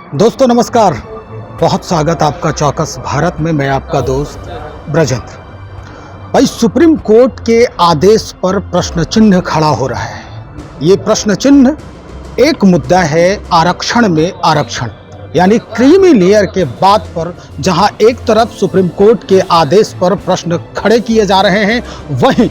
दोस्तों नमस्कार, बहुत स्वागत आपका चौकस भारत में। मैं आपका दोस्त ब्रजेंद्र। भाई, सुप्रीम कोर्ट के आदेश पर प्रश्न चिन्ह खड़ा हो रहा है। ये प्रश्न चिन्ह एक मुद्दा है आरक्षण में आरक्षण, यानी क्रीमी लेयर के बात पर, जहां एक तरफ सुप्रीम कोर्ट के आदेश पर प्रश्न खड़े किए जा रहे हैं, वहीं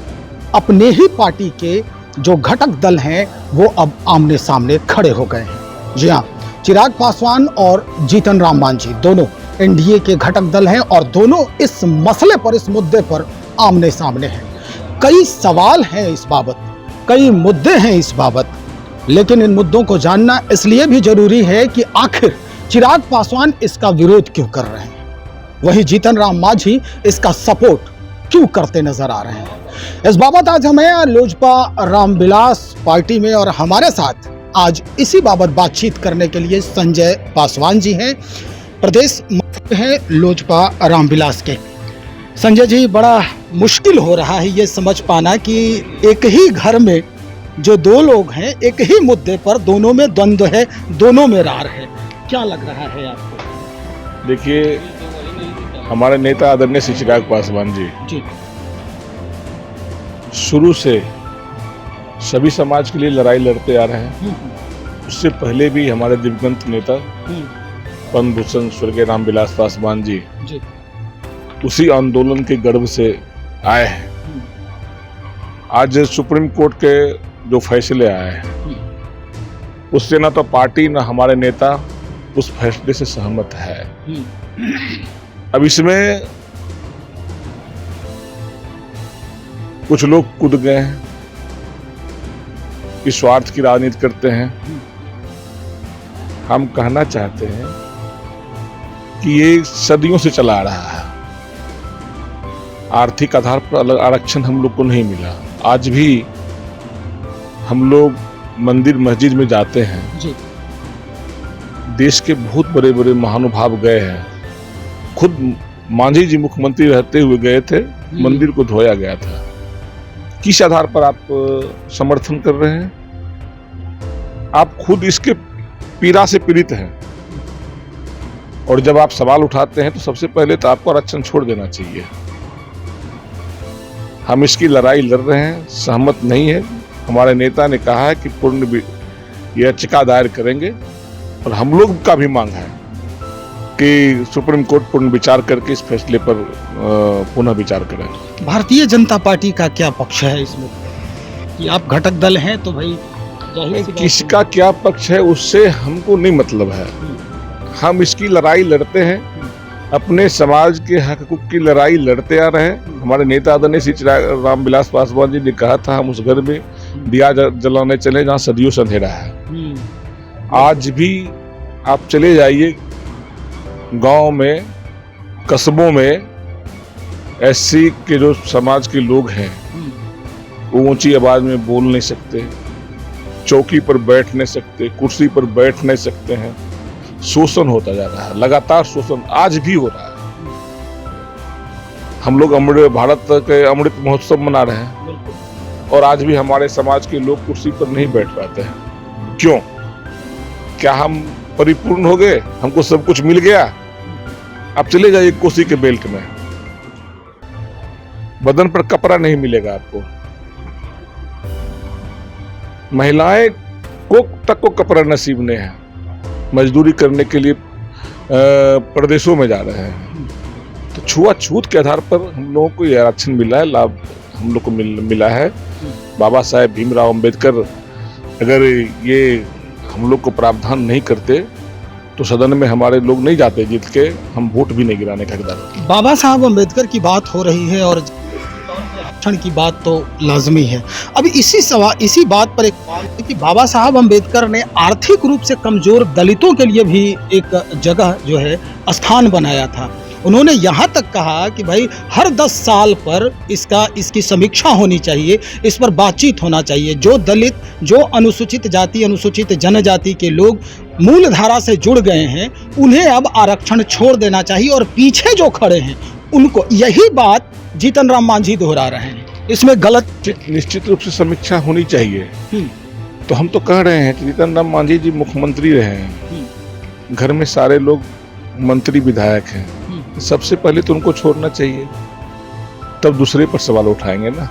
अपने ही पार्टी के जो घटक दल हैं वो अब आमने सामने खड़े हो गए हैं। जी हाँ, चिराग पासवान और जीतन राम मांझी दोनों एनडीए के घटक दल हैं और दोनों इस मसले पर, इस मुद्दे पर आमने सामने हैं। कई सवाल हैं इस बाबत, कई मुद्दे हैं इस बाबत, लेकिन इन मुद्दों को जानना इसलिए भी जरूरी है कि आखिर चिराग पासवान इसका विरोध क्यों कर रहे हैं, वहीं जीतन राम मांझी इसका सपोर्ट क्यों करते नजर आ रहे हैं। इस बाबत आज हमें लोजपा रामविलास पार्टी में और हमारे साथ आज इसी बाबत बातचीत करने के लिए संजय पासवान जी हैं, प्रदेश हैं लोजपा रामविलास के। संजय जी, बड़ा मुश्किल हो रहा है ये समझ पाना कि एक ही घर में जो दो लोग हैं, एक ही मुद्दे पर दोनों में द्वंद्व है, दोनों में रार है। क्या लग रहा है आपको? देखिए, हमारे नेता आदरणीय श्री चिराग पासवान जी शुरू से सभी समाज के लिए लड़ाई लड़ते आ रहे हैं। उससे पहले भी हमारे दिवंगत नेता पद्म भूषण स्वर्गीय रामविलास पासवान जी उसी आंदोलन के गर्भ से आए हैं। आज सुप्रीम कोर्ट के जो फैसले आए हैं उससे ना तो पार्टी ना हमारे नेता उस फैसले से सहमत है। अब इसमें कुछ लोग कूद गए हैं, इस स्वार्थ की राजनीति करते हैं। हम कहना चाहते हैं कि ये सदियों से चला आ रहा है। आर्थिक आधार पर अलग आरक्षण हम लोग को नहीं मिला। आज भी हम लोग मंदिर मस्जिद में जाते हैं जी। देश के बहुत बड़े बड़े महानुभाव गए हैं, खुद मांझी जी मुख्यमंत्री रहते हुए गए थे, मंदिर को धोया गया था। किस आधार पर आप समर्थन कर रहे हैं? आप खुद इसके पीड़ा से पीड़ित हैं और जब आप सवाल उठाते हैं तो सबसे पहले तो आपको आरक्षण छोड़ देना चाहिए। हम इसकी लड़ाई लड़ रहे हैं, सहमत नहीं है। हमारे नेता ने कहा है कि पूर्ण याचिका दायर करेंगे और हम लोग का भी मांग है कि सुप्रीम कोर्ट पूर्ण विचार करके इस फैसले पर पुनः विचार करें। भारतीय जनता पार्टी का क्या पक्ष है इसमें? कि आप घटक दल हैं तो भाई किसका क्या पक्ष है उससे हमको नहीं मतलब है। हम इसकी लड़ाई लड़ते हैं, अपने समाज के हकूक की लड़ाई लड़ते आ रहे हैं। हमारे नेता आदरणीय श्री चिराग रामविलास पासवान जी ने कहा था हम उस घर में दिया जलाने चले जहाँ सदियों से अंधेरा है। आज भी आप चले जाइए गांव में, कस्बों में, एससी के जो समाज के लोग हैं वो ऊंची आवाज में बोल नहीं सकते, चौकी पर बैठ नहीं सकते, कुर्सी पर बैठ नहीं सकते हैं। शोषण होता जा रहा है, लगातार शोषण आज भी हो रहा है। हम लोग भारत के अमृत महोत्सव मना रहे हैं और आज भी हमारे समाज के लोग कुर्सी पर नहीं बैठ पाते हैं। क्यों? क्या हम परिपूर्ण हो गए? हमको सब कुछ मिल गया? आप चले जाइए कोसी के बेल्ट में, बदन पर कपड़ा नहीं मिलेगा आपको। महिलाएं को कपड़ा नसीब नहीं है, मजदूरी करने के लिए प्रदेशों में जा रहे हैं। तो छुआछूत के आधार पर हम लोगों को यह आरक्षण मिला है, लाभ हम लोग को मिला है। बाबा साहेब भीमराव अंबेडकर अगर ये हम लोग को प्रावधान नहीं करते तो सदन में हमारे लोग नहीं जाते जीत के, हम वोट भी नहीं गिराने का हकदार। बाबा साहब अंबेडकर की बात हो रही है और आरक्षण की बात तो लाजमी है। अब इसी बात पर एक सवाल है कि बाबा साहब अंबेडकर ने आर्थिक रूप से कमजोर दलितों के लिए भी एक जगह जो है स्थान बनाया था। उन्होंने यहाँ तक कहा कि भाई हर 10 साल पर इसकी समीक्षा होनी चाहिए, इस पर बातचीत होना चाहिए। जो दलित, जो अनुसूचित जाति, अनुसूचित जनजाति के लोग मूल धारा से जुड़ गए हैं, उन्हें अब आरक्षण छोड़ देना चाहिए और पीछे जो खड़े हैं उनको, यही बात जीतन राम मांझी दोहरा रहे हैं। इसमें गलत निश्चित रूप से समीक्षा होनी चाहिए। तो हम तो कह रहे हैं कि जीतन राम मांझी जी मुख्यमंत्री रहे हैं, घर में सारे लोग मंत्री विधायक हैं, सबसे पहले तो उनको छोड़ना चाहिए, तब दूसरे पर सवाल उठाएंगे ना।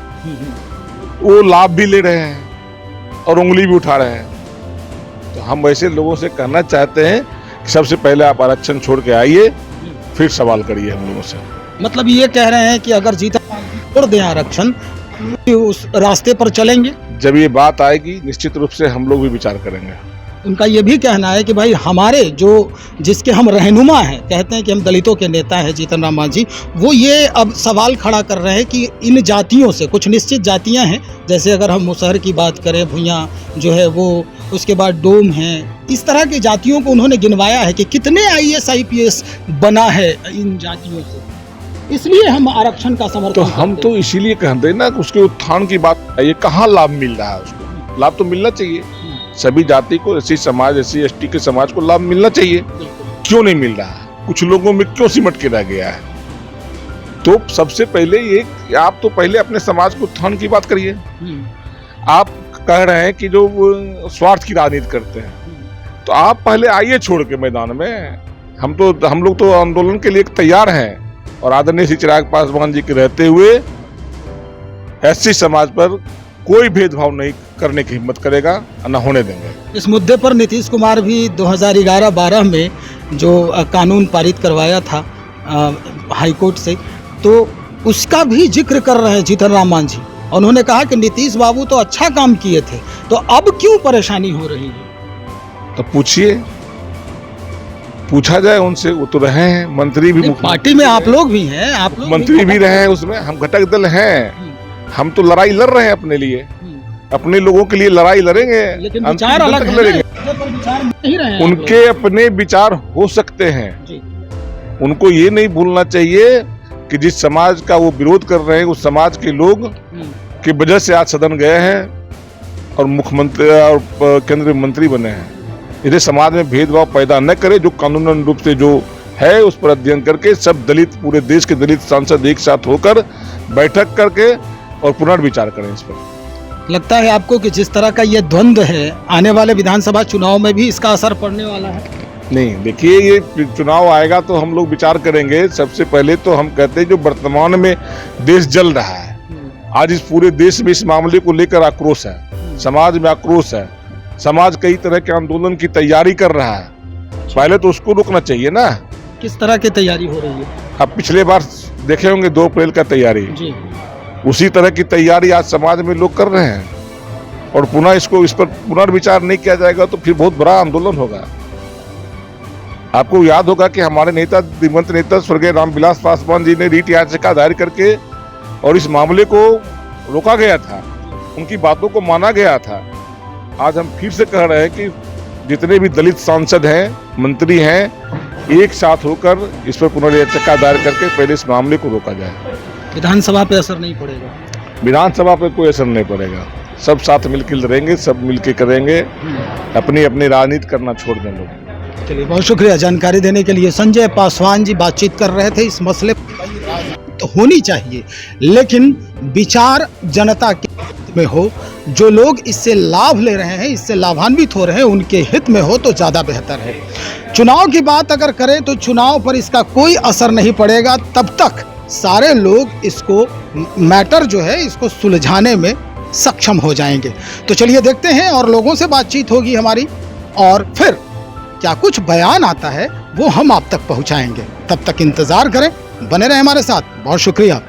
वो लाभ भी ले रहे हैं और उंगली भी उठा रहे हैं, तो हम ऐसे लोगों से कहना चाहते हैं कि सबसे पहले आप आरक्षण छोड़ के आइए, फिर सवाल करिए हम लोगों से। मतलब ये कह रहे हैं कि अगर जीतन छोड़ दें आरक्षण, उस रास्ते पर चलेंगे। जब ये बात आएगी निश्चित रूप से हम लोग भी विचार करेंगे। उनका ये भी कहना है कि भाई हमारे जो जिसके हम रहनुमा हैं, कहते हैं कि हम दलितों के नेता हैं जीतन राम मांझी, वो ये अब सवाल खड़ा कर रहे हैं कि इन जातियों से, कुछ निश्चित जातियां हैं, जैसे अगर हम मुसहर की बात करें, भुइयां जो है वो, उसके बाद डोम हैं, इस तरह की जातियों को उन्होंने गिनवाया है कि कितने IAS IPS बना है इन जातियों से, इसलिए हम आरक्षण का समर्थन तो हम तो इसीलिए कहते हैं ना कि उसके उत्थान की बात है। ये कहाँ लाभ मिल रहा है, उसको लाभ तो मिलना चाहिए, सभी जाति को, ऐसी समाज, ऐसी ST के समाज को लाभ मिलना चाहिए। क्यों नहीं मिल रहा है, कुछ लोगों में क्यों सिमट के रह गया है? तो सबसे पहले ये, आप तो पहले अपने समाज के उत्थान की बात करिए। आप कह रहे हैं कि जो स्वार्थ की राजनीति करते हैं, तो आप पहले आइए छोड़ के मैदान में। हम लोग तो आंदोलन के लिए तैयार हैं, और आदरणीय श्री चिराग पासवान जी के रहते हुए SC समाज पर कोई भेदभाव नहीं करने की हिम्मत करेगा और न होने देंगे। इस मुद्दे पर नीतीश कुमार भी 2011-12 में जो कानून पारित करवाया था हाईकोर्ट से, तो उसका भी जिक्र कर रहे हैं जीतन राम मांझी। उन्होंने कहा कि नीतीश बाबू तो अच्छा काम किए थे, तो अब क्यों परेशानी हो रही है? तो पूछिए, पूछा जाए उनसे, वो तो रहे हैं मंत्री भी, पार्टी में आप लोग भी हैं, आप लोग मंत्री भी रहे हैं, उसमें हम घटक दल हैं। हम तो लड़ाई लड़ रहे हैं अपने लिए, अपने लोगों के लिए लड़ाई लड़ेंगे, लेकिन विचार अलग लड़ेंगे। नहीं रहे हैं उनके अपने विचार हो सकते हैं, उनको ये नहीं भूलना चाहिए कि जिस समाज का वो विरोध कर रहे हैं, उस समाज के लोग की वजह से आज सदन गए हैं और मुख्यमंत्री और केंद्रीय मंत्री बने हैं। इसे समाज में भेदभाव पैदा न करे, जो कानूनन रूप से जो है उस पर अध्ययन करके सब दलित, पूरे देश के दलित सांसद एक साथ होकर बैठक करके और पुनर्विचार करें इस पर। लगता है आपको कि जिस तरह का ये द्वंद्व है, आने वाले विधानसभा चुनाव में भी इसका असर पड़ने वाला है? नहीं, देखिए, ये चुनाव आएगा तो हम लोग विचार करेंगे। सबसे पहले तो हम कहते हैं जो वर्तमान में देश जल रहा है, आज इस पूरे देश में इस मामले को लेकर आक्रोश है, समाज में आक्रोश है, समाज कई तरह के आंदोलन की तैयारी कर रहा है। पहले तो उसको रुकना चाहिए ना। किस तरह की तैयारी हो रही है? अब पिछले बार देखे होंगे 2 अप्रैल का तैयारी जी, उसी तरह की तैयारी आज समाज में लोग कर रहे हैं, और पुनः इस पर पुनर्विचार नहीं किया जाएगा तो फिर बहुत बड़ा आंदोलन होगा। आपको याद होगा कि हमारे नेता, दिवंगत नेता स्वर्गीय रामविलास पासवान जी ने रीट याचिका दायर करके और इस मामले को रोका गया था, उनकी बातों को माना गया था। आज हम फिर से कह रहे हैं कि जितने भी दलित सांसद हैं, मंत्री हैं, एक साथ होकर इस पर पुनर्याचिका दायर करके पहले इस मामले को रोका जाए। विधानसभा पे असर नहीं पड़ेगा? विधानसभा पे कोई असर नहीं पड़ेगा, सब साथ मिलकर लड़ेंगे, सब मिलकर करेंगे, अपनी अपनी राजनीति करना छोड़ दें लोग। चलिए, बहुत शुक्रिया जानकारी देने के लिए। संजय पासवान जी बातचीत कर रहे थे। इस मसले तो होनी चाहिए, लेकिन विचार जनता के हित में हो, जो लोग इससे लाभ ले रहे हैं, इससे लाभान्वित हो रहे हैं, उनके हित में हो तो ज़्यादा बेहतर है। चुनाव की बात अगर करें तो चुनाव पर इसका कोई असर नहीं पड़ेगा, तब तक सारे लोग इसको मैटर जो है इसको सुलझाने में सक्षम हो जाएंगे। तो चलिए देखते हैं, और लोगों से बातचीत होगी हमारी, और फिर क्या कुछ बयान आता है वो हम आप तक पहुंचाएंगे। तब तक इंतजार करें, बने रहें हमारे साथ। बहुत शुक्रिया।